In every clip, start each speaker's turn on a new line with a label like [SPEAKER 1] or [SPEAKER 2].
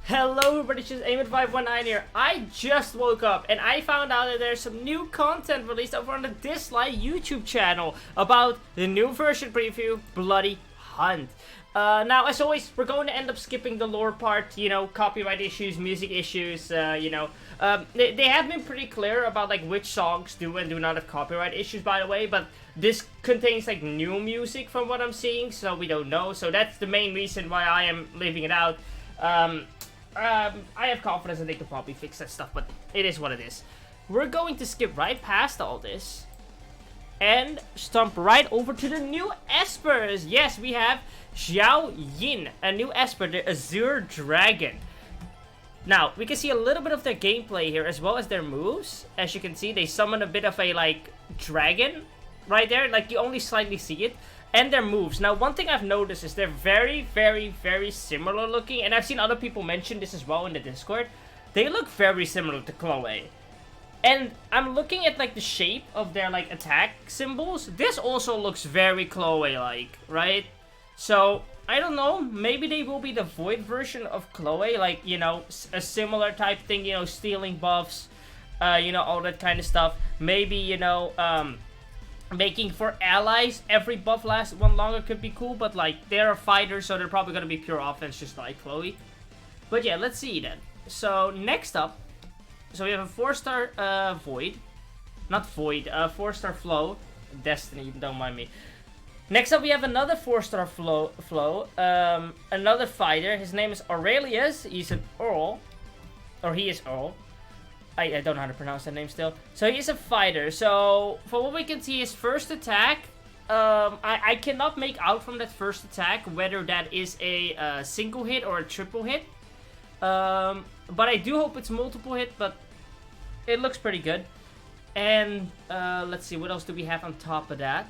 [SPEAKER 1] Hello everybody, it's just Aim519 here. I just woke up and I found out that there's some new content released over on the Dislyte YouTube channel about the new version preview, Bloody Hunt. Now, as always, we're going to end up skipping the lore part, you know, copyright issues, music issues, they have been pretty clear about, like, which songs do and do not have copyright issues, by the way, but this contains, like, new music from what I'm seeing, so we don't know, so that's the main reason why I am leaving it out. I have confidence that they could probably fix that stuff, but it is what it is. We're going to skip right past all this and stomp right over to the new Espers. Yes, we have Xiao Yin, a new Esper, the Azure Dragon. Now, we can see a little bit of their gameplay here as well as their moves. As you can see, they summon a bit of a, like, dragon right there. Like, you only slightly see it. And their moves. Now, one thing I've noticed is they're very, very, very similar looking. And I've seen other people mention this as well in the Discord. They look very similar to Chloe. And I'm looking at, like, the shape of their, like, attack symbols. This also looks very Chloe-like, right? So, I don't know. Maybe they will be the Void version of Chloe. Like, you know, a similar type thing, you know, stealing buffs. You know, all that kind of stuff. Maybe, you know, making for allies every buff lasts one longer could be cool, but like they're a fighter, so they're probably gonna be pure offense just like Chloe. But yeah, let's see then. So next up, so we have a 4-star Void, not Void, 4-star Flow, Destiny, don't mind me. Next up we have another 4-star Flow, another fighter. His name is Aurelius. He's an Earl, or he is Earl. I don't know how to pronounce that name still. So he's a fighter. So from what we can see, his first attack, I cannot make out from that first attack whether that is a single hit or a triple hit. But I do hope it's multiple hit, but it looks pretty good. And let's see, what else do we have on top of that?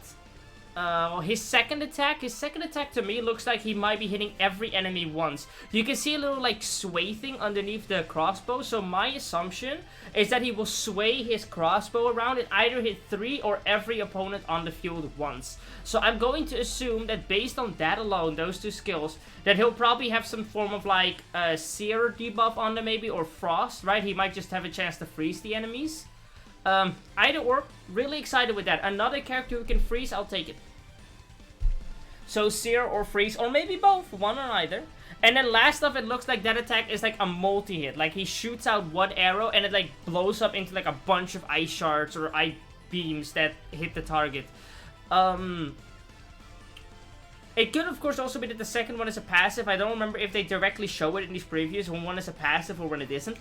[SPEAKER 1] His second attack to me looks like he might be hitting every enemy once. You can see a little like sway thing underneath the crossbow, so my assumption is that he will sway his crossbow around and either hit 3 or every opponent on the field once. So I'm going to assume that based on that alone, those two skills, that he'll probably have some form of like Seer debuff on them maybe, or Frost, right? He might just have a chance to freeze the enemies. Either or, really excited with that. Another character who can freeze, I'll take it. So Seer or Freeze, or maybe both, one or either. And then last off, it looks like that attack is like a multi-hit. Like he shoots out one arrow and it like blows up into like a bunch of ice shards or ice beams that hit the target. It could of course also be that the second one is a passive. I don't remember if they directly show it in these previews when one is a passive or when it isn't.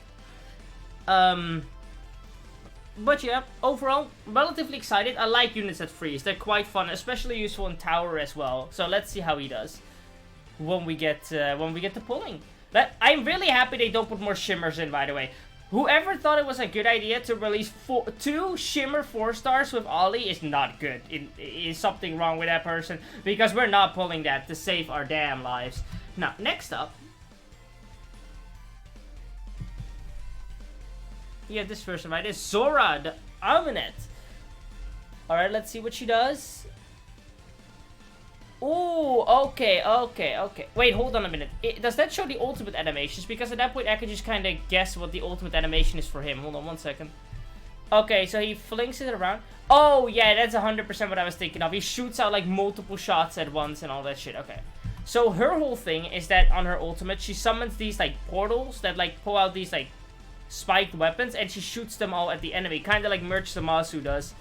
[SPEAKER 1] But yeah, overall, relatively excited. I like units that freeze. They're quite fun, especially useful in tower as well. So let's see how he does when we get to pulling. I'm really happy they don't put more shimmers in, by the way. Whoever thought it was a good idea to release 2 shimmer 4-stars with Ollie is not good. Is something wrong with that person, because we're not pulling that to save our damn lives. Now, next up, yeah, this person right is Zora, the Aminet. Alright, let's see what she does. Ooh, okay. Wait, hold on a minute. Does that show the ultimate animations? Because at that point, I could just kind of guess what the ultimate animation is for him. Hold on one second. Okay, so he flings it around. Oh, yeah, that's 100% what I was thinking of. He shoots out, like, multiple shots at once and all that shit. Okay. So her whole thing is that on her ultimate, she summons these, like, portals that, like, pull out these, like, spiked weapons, and she shoots them all at the enemy, kind of like Merch Zamasu does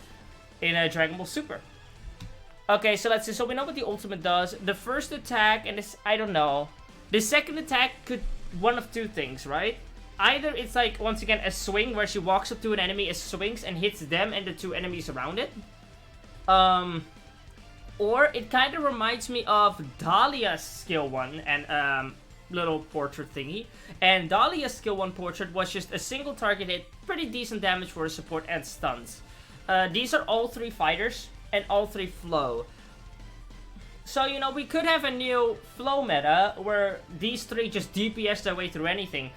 [SPEAKER 1] in Dragon Ball Super. Okay, so let's see. So we know what the ultimate does. The first attack, and this, I don't know. The second attack could one of two things, right? Either it's like, once again, a swing where she walks up to an enemy, swings, and hits them and the 2 enemies around it. Or it kind of reminds me of Dahlia's skill 1 and little portrait thingy, and Dahlia's skill 1 portrait was just a single target hit, pretty decent damage for support and stuns. These are all 3 fighters and all 3 flow. So, you know, we could have a new flow meta where these 3 just DPS their way through anything.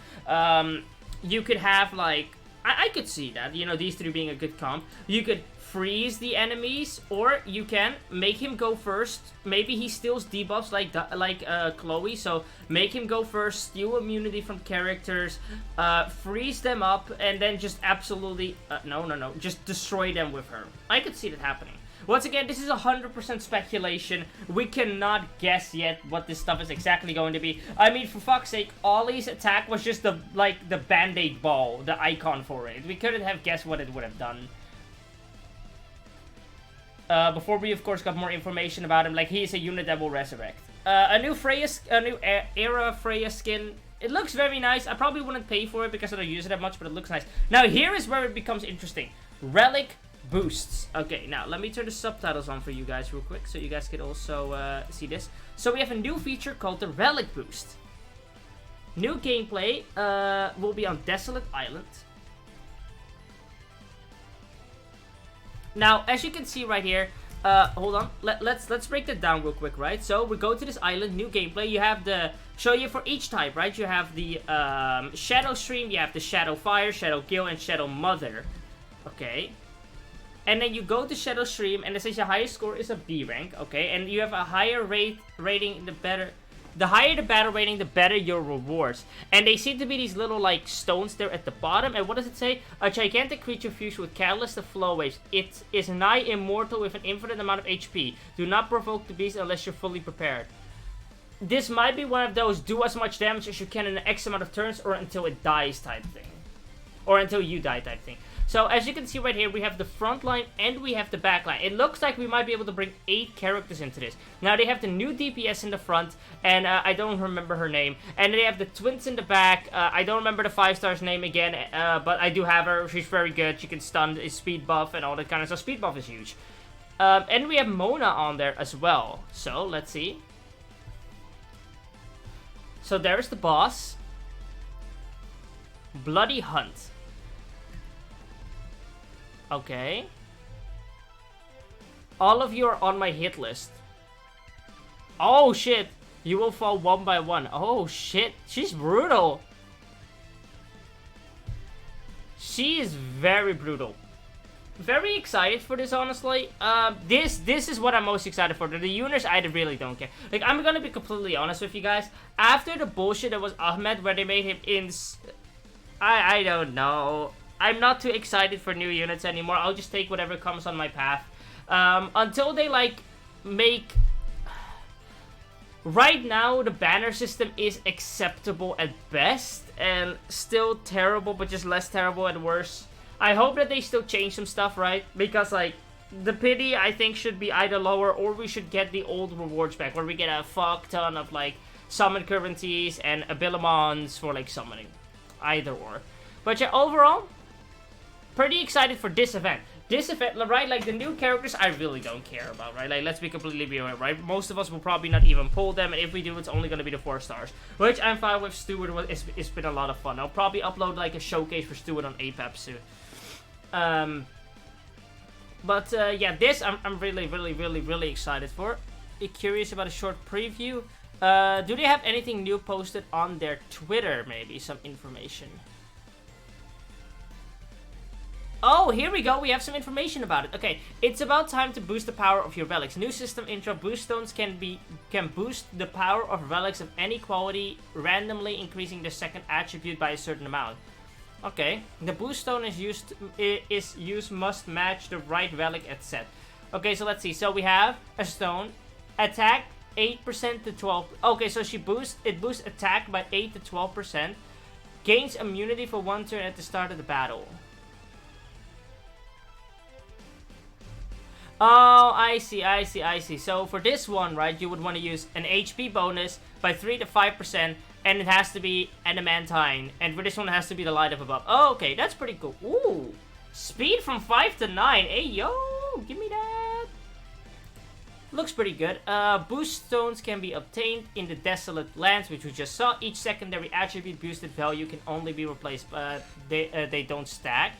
[SPEAKER 1] You could have like I could see that, you know, these three being a good comp. You could freeze the enemies, or you can make him go first. Maybe he steals debuffs like Chloe, so make him go first, steal immunity from characters, freeze them up, and then just absolutely, no, just destroy them with her. I could see that happening. Once again, this is 100% speculation. We cannot guess yet what this stuff is exactly going to be. I mean, for fuck's sake, Ollie's attack was just the Band-Aid ball, the icon for it. We couldn't have guessed what it would have done. Before we, of course, got more information about him, like, he is a unit that will resurrect. A new Era Freya skin. It looks very nice. I probably wouldn't pay for it because I don't use it that much, but it looks nice. Now, here is where it becomes interesting. Relic boosts. Okay, now let me turn the subtitles on for you guys real quick so you guys can also see this. So we have a new feature called the Relic boost. New gameplay will be on Dislyte Island. Now, as you can see right here, hold on, let's break that down real quick, right? So we go to this island, new gameplay. You have the show you for each type, right? You have the Shadow Stream, you have the Shadow Fire, Shadow Gill, and Shadow Mother. Okay. And then you go to Shadow Stream, and it says your highest score is a B rank, okay? And you have a higher rating, the higher the battle rating, the better your rewards. And they seem to be these little, like, stones there at the bottom. And what does it say? A gigantic creature fused with catalyst of flow waves. It is nigh immortal with an infinite amount of HP. Do not provoke the beast unless you're fully prepared. This might be one of those do as much damage as you can in an X amount of turns or until it dies type thing. Or until you die type thing. So, as you can see right here, we have the front line and we have the back line. It looks like we might be able to bring 8 characters into this. Now, they have the new DPS in the front, and I don't remember her name. And they have the twins in the back. I don't remember the 5-star's name again, but I do have her. She's very good. She can stun, is speed buff, and all that kind of stuff. Speed buff is huge. And we have Mona on there as well. So, let's see. So, there's the boss. Bloody Hunt. Okay. All of you are on my hit list. Oh shit. You will fall one by one. Oh shit. She's brutal. She is very brutal. Very excited for this, honestly. This is what I'm most excited for. The units, I really don't care. Like, I'm gonna be completely honest with you guys. After the bullshit that was Ahmed, where they made him I don't know. I'm not too excited for new units anymore. I'll just take whatever comes on my path. Until they, like, make... Right now, the banner system is acceptable at best. And still terrible, but just less terrible at worst. I hope that they still change some stuff, right? Because, like, the pity, I think, should be either lower, or we should get the old rewards back, where we get a fuck ton of, like, summon currencies and abilimons for, like, summoning. Either or. But yeah, overall... pretty excited for this event. This event, right, like the new characters, I really don't care about, right? Like, let's be completely real, right? Most of us will probably not even pull them, and if we do, it's only going to be the 4 stars. Which I'm fine with. Steward, it's been a lot of fun. I'll probably upload, like, a showcase for Steward on APAP soon. Yeah, this I'm really excited for. Curious about a short preview. Do they have anything new posted on their Twitter, maybe? Some information. Oh, here we go. We have some information about it. Okay, it's about time to boost the power of your relics. New system intro. Boost stones can boost the power of relics of any quality, randomly increasing the second attribute by a certain amount. Okay, the boost stone is used must match the right relic at set. Okay, so let's see. So we have a stone, attack 8% to 12. Okay, so it boosts attack by 8 to 12%. Gains immunity for 1 turn at the start of the battle. Oh, I see. So for this one, right, you would want to use an HP bonus by 3 to 5%, and it has to be adamantine. And for this one, it has to be the light up above. Oh, okay, that's pretty cool. Ooh, speed from 5 to 9. Hey, yo, give me that. Looks pretty good. Boost stones can be obtained in the Dislyte lands, which we just saw. Each secondary attribute boosted value can only be replaced, but they don't stack.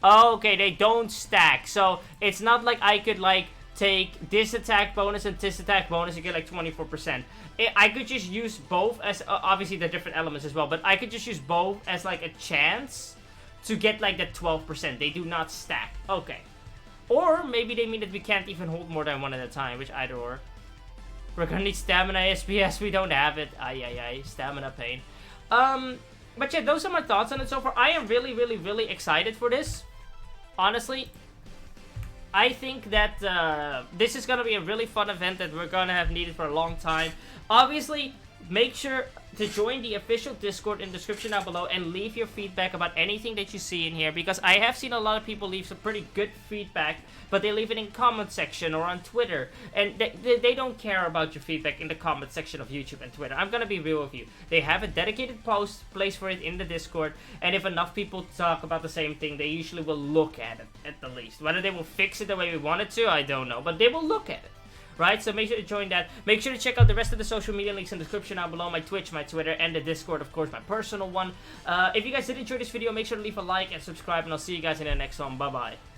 [SPEAKER 1] Okay, they don't stack. So it's not like I could, like, take this attack bonus and this attack bonus and get like 24%. I could just use both as obviously the different elements as well, but I could just use both as like a chance to get like the 12%. They do not stack. Okay. Or maybe they mean that we can't even hold more than one at a time, which either or. We're gonna need stamina SPS, we don't have it. Ay, stamina pain. But yeah, those are my thoughts on it so far. I am really excited for this. Honestly. I think that this is gonna be a really fun event that we're gonna have needed for a long time. Obviously, make sure to join the official Discord in the description down below and leave your feedback about anything that you see in here, because I have seen a lot of people leave some pretty good feedback, but they leave it in comment section or on Twitter, and they don't care about your feedback in the comment section of YouTube and Twitter. I'm gonna be real with you. They have a dedicated place for it in the Discord, and if enough people talk about the same thing, they usually will look at it, at the least. Whether they will fix it the way we want it to, I don't know, but they will look at it. Right, so make sure to join that. Make sure to check out the rest of the social media links in the description down below. My Twitch, my Twitter, and the Discord, of course, my personal one. If you guys did enjoy this video, make sure to leave a like and subscribe, and I'll see you guys in the next one. Bye-bye.